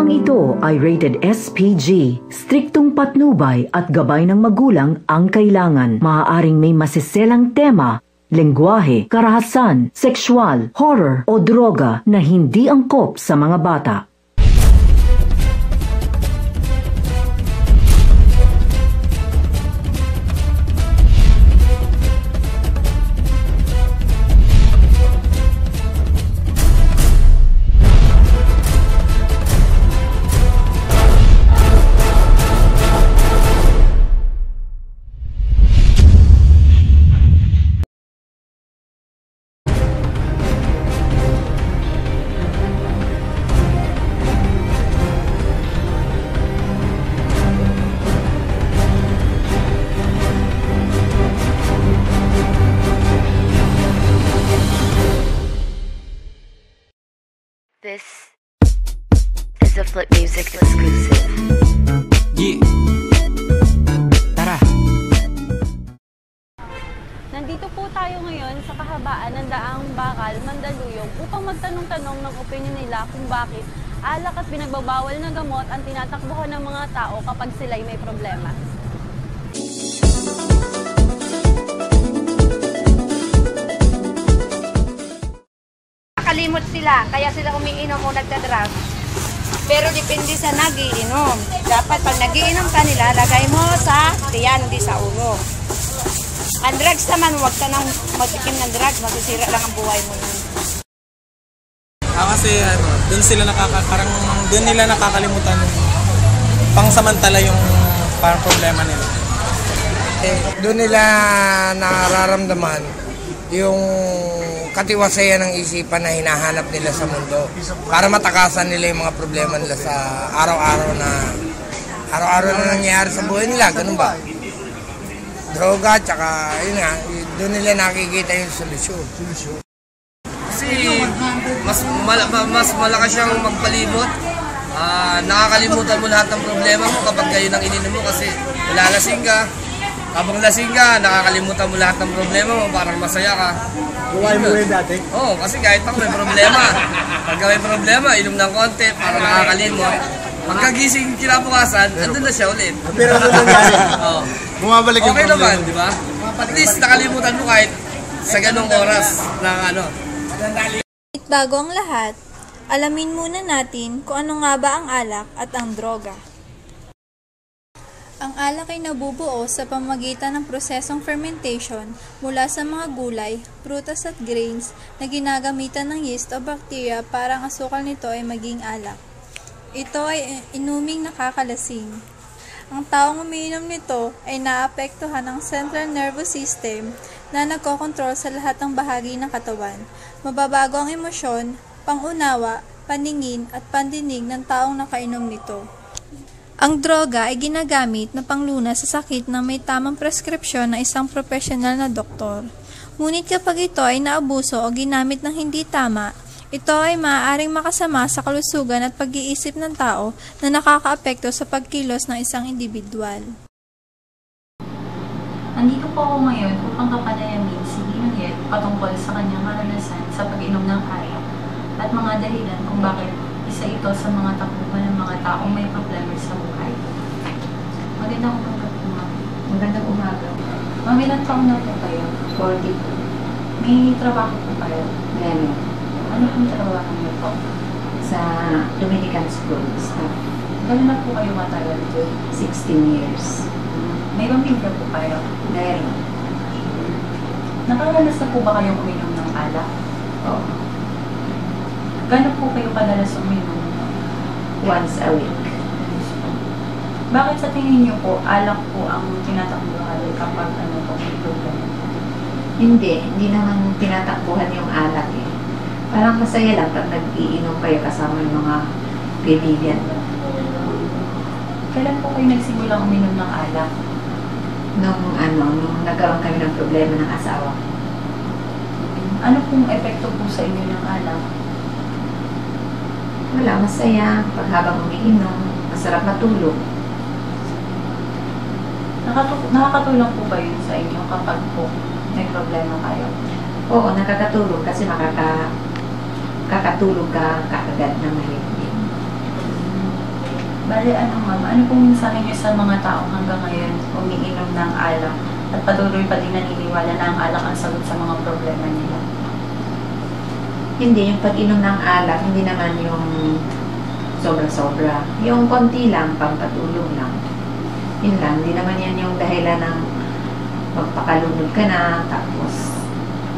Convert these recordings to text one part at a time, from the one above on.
Programang ito ay rated SPG. Striktong patnubay at gabay ng magulang ang kailangan. Maaaring may masiselang tema, lengguwahe, karahasan, sexual, horror o droga na hindi angkop sa mga bata. This is a Flip Music exclusive. Yeah. Tara. Nandito po tayo ngayon sa kahabaan ng Daang Bakal, Mandaluyong upang magtanong-tanong ng opinion nila kung bakit alak at pinagbabawal na gamot ang tinatakbuhan ng mga tao kapag sila'y may problema. Kalimot sila, kaya sila umiinom o nagdadrugs. Pero depende sa nagiinom. Dapat pag nagiinom ka nila, lagay mo sa tiyan, hindi sa ulo. Ang drugs naman, huwag ka nang magtikim ng drugs, masisira lang ang buhay mo nun. Kasi doon nila nakakalimutan pangsamantala yung parang problema nila. Doon nila nararamdaman yung katiwasayan ng isipan na hinahanap nila sa mundo para matakasan nila yung mga problema nila sa araw-araw na nangyayari sa buhay nila, ganun ba? Droga, tsaka yun nga, doon nila nakikita yung solusyon. Kasi mas malakas siyang magpalibot. Nakakalimutan mo lahat ng problema mo kapag kayo nang ininom mo kasi lalasing ka. Habang lasing ka, nakakalimutan mo lahat ng problema mo, parang masaya ka. Buhay mo yun dati? Oo, kasi kahit ako may problema. Pagka may problema, inom ng konti, parang nakakalimot. Pagkagising kinabukasan, andun na siya ulit. Pero ano nangyari? Oo. Bumabalik yung okay problema. naman, di ba? At least nakalimutan mo kahit sa ganong oras ng ano. Bago ang lahat, alamin muna natin kung ano nga ba ang alak at ang droga. Ang alak ay nabubuo sa pamamagitan ng prosesong fermentation mula sa mga gulay, prutas at grains na ginagamitan ng yeast o bacteria para ang asukal nito ay maging alak. Ito ay inuming nakakalasing. Ang taong umiinom nito ay naapektuhan ng central nervous system na nagkokontrol sa lahat ng bahagi ng katawan. Mababago ang emosyon, pangunawa, paningin at pandinig ng taong nakainom nito. Ang droga ay ginagamit na panglunas sa sakit na may tamang preskripsyon ng isang profesional na doktor. Ngunit kapag ito ay naabuso o ginamit ng hindi tama, ito ay maaaring makasama sa kalusugan at pag-iisip ng tao na nakakaapekto sa pagkilos ng isang individual. Nandito po ako ngayon upang kapanayamin si Ninong Yet patungkol sa kanyang karanasan sa pag-inom ng alak at mga dahilan kung bakit isa ito sa mga takbuhan ng mga taong may problema sa buhay. Magandang umaga po, ma'am. Magandang umaga. Ma'am, ilang taon na po kayo? 42. May trabaho po kayo? Meron. Ano pong trabaho niyo po? Sa Dominican School staff. Gano'n na po kayo matagal po? 16 years. May pamilya po kayo? Meron. Nakaranas na po ba kayong uminom ng alak? Oo. Gano'n po kayo kadalas uminom? Once a week. Bakit sa tingin niyo po, alak po ang tinatakbuhan kapag ano po may problema? Hindi naman tinatakbuhan yung alak eh. Parang masaya lang pag nag-iinom kayo kasama yung mga kaibigan. Kailan po kayo nagsimulang uminom ng alak? Nung nagkaroon kami ng problema ng asawa. Ano pong epekto po sa inyo ng alak? Wala, masaya. Pag habang umiinom, masarap matulog. Nakakatulong po ba yun sa inyo kapag po may problema kayo? Oo, nakakatulong kasi kakatulog ka kaagad na mahilig. Bale, ma'am, ano pong mensahe niyo sa mga taong hanggang ngayon umiinom ng alak at patuloy pa din naniniwala na ang alak ang sagot sa mga problema nila? Hindi, yung pag-inom ng alak, hindi naman yung sobra-sobra. Yung konti lang, pampatulong lang. Yun lang, hindi naman yan yung dahilan ng magpakalunod ka na, tapos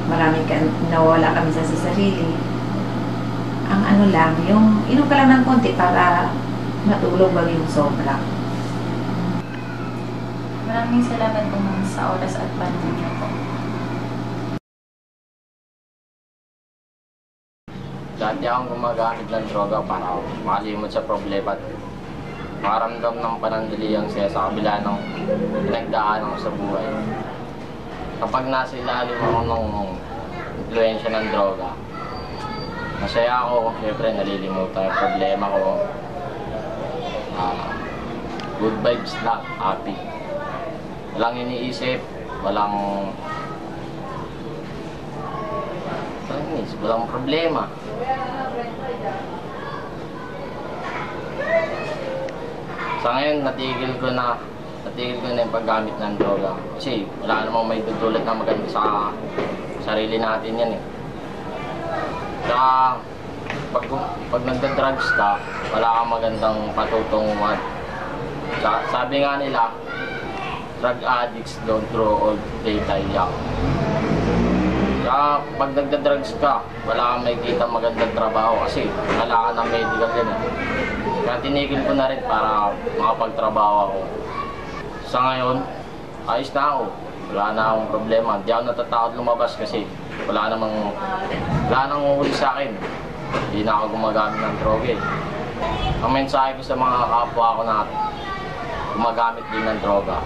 marami ka, nawala kami sa sarili. Ang ano lang, yung inom ka lang ng konti para matulog ba yung sobra. Maraming salamat po ma'am sa oras at panahon niyo po. Dati akong gumagamit ng droga para makalimot sa problema at makaramdam ng panandaliang saya sa kabila ng pinagdaanan ko sa buhay. Kapag nasa ilalim ako ng influensya ng droga, masaya ako, syempre nalilimutan yung problema ko. Good vibes lang, happy. Walang iniisip, walang problema. Sa ngayon, natigil ko na yung paggamit ng droga. Kasi wala namang may dudulot na maganda sa sarili natin yan eh. Kaya pag nagda-drugs ka, wala kang magandang patutunguhan. Sabi nga nila, drug addicts don't grow old, they die young. Kaya pag nagda-drugs ka, wala kang makikita magandang trabaho kasi wala ka ng medical yan eh. Kaya tinigil ko na rin para makapagtrabaho ako. Sa ngayon, ayos na ako. Wala na akong problema. Hindi ako natatakot lumabas kasi wala nang uhuli sa akin. Hindi na ako gumagamit ng droga eh. Ang mensahe ko sa mga kapwa ko na gumagamit din ng droga,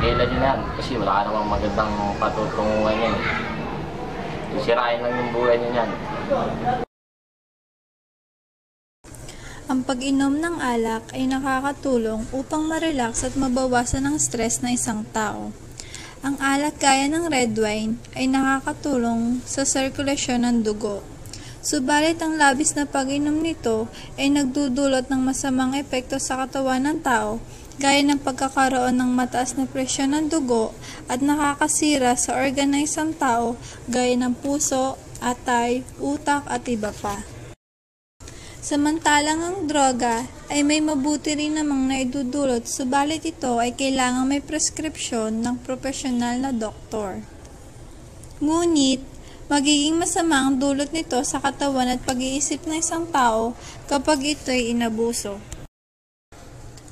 kailan yun yan kasi wala namang magandang patutunguhan yan eh. Sisirain lang yung buhay niyo yan. Ang pag-inom ng alak ay nakakatulong upang ma-relax at mabawasan ang stress ng isang tao. Ang alak gaya ng red wine ay nakakatulong sa sirkulasyon ng dugo. Subalit ang labis na pag-inom nito ay nagdudulot ng masamang epekto sa katawan ng tao gaya ng pagkakaroon ng mataas na presyon ng dugo at nakakasira sa organ ng isang tao gaya ng puso, atay, utak at iba pa. Samantalang ang droga ay may mabuti rin namang naidudulot, subalit ito ay kailangang may preskripsyon ng profesional na doktor. Ngunit, magiging masama ang dulot nito sa katawan at pag-iisip ng isang tao kapag ito ay inabuso.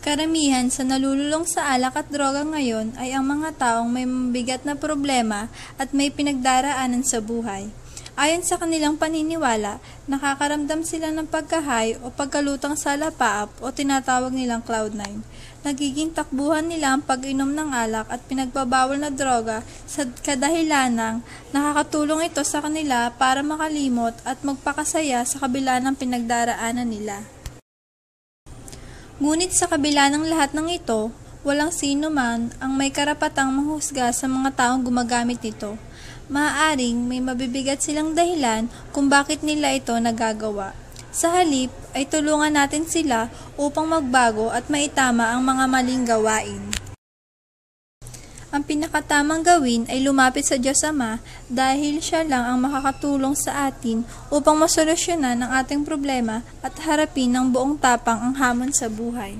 Karamihan sa nalululong sa alak at droga ngayon ay ang mga taong may mabigat na problema at may pinagdaraanan sa buhay. Ayon sa kanilang paniniwala, nakakaramdam sila ng pagkahay o pagkalutang sa lapaap o tinatawag nilang cloud nine. Nagiging takbuhan nila ang pag-inom ng alak at pinagbabawal na droga sa kadahilanang nakakatulong ito sa kanila para makalimot at magpakasaya sa kabila ng pinagdaraanan nila. Ngunit sa kabila ng lahat ng ito, walang sino man ang may karapatang manghusga sa mga taong gumagamit nito. Maaaring may mabibigat silang dahilan kung bakit nila ito nagagawa. Sa halip ay tulungan natin sila upang magbago at maitama ang mga maling gawain. Ang pinakatamang gawin ay lumapit sa Diyos Ama dahil Siya lang ang makakatulong sa atin upang masolusyonan ang ating problema at harapin ng buong tapang ang hamon sa buhay.